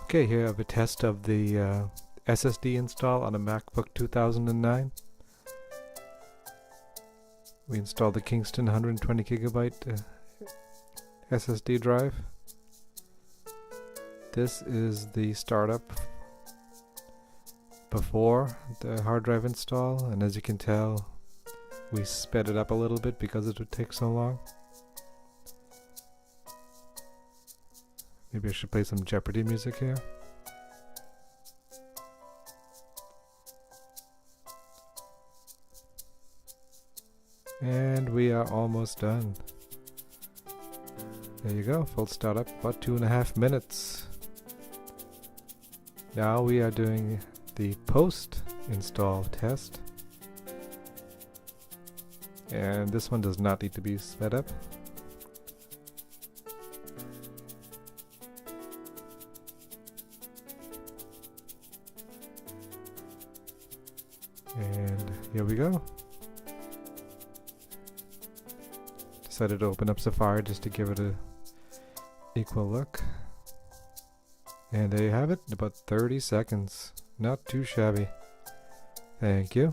Okay, here I have a test of the SSD install on a MacBook 2009. We installed the Kingston 120GB SSD drive. This is the startup before the hard drive install, and as you can tell, we sped it up a little bit because it would take so long. Maybe I should play some Jeopardy music here. And we are almost done. There you go, full startup, about 2.5 minutes. Now we are doing the post-install test. And this one does not need to be sped up. And here we go. Decided to open up Safari just to give it a equal look. And there you have it, about 30 seconds. Not too shabby. Thank you.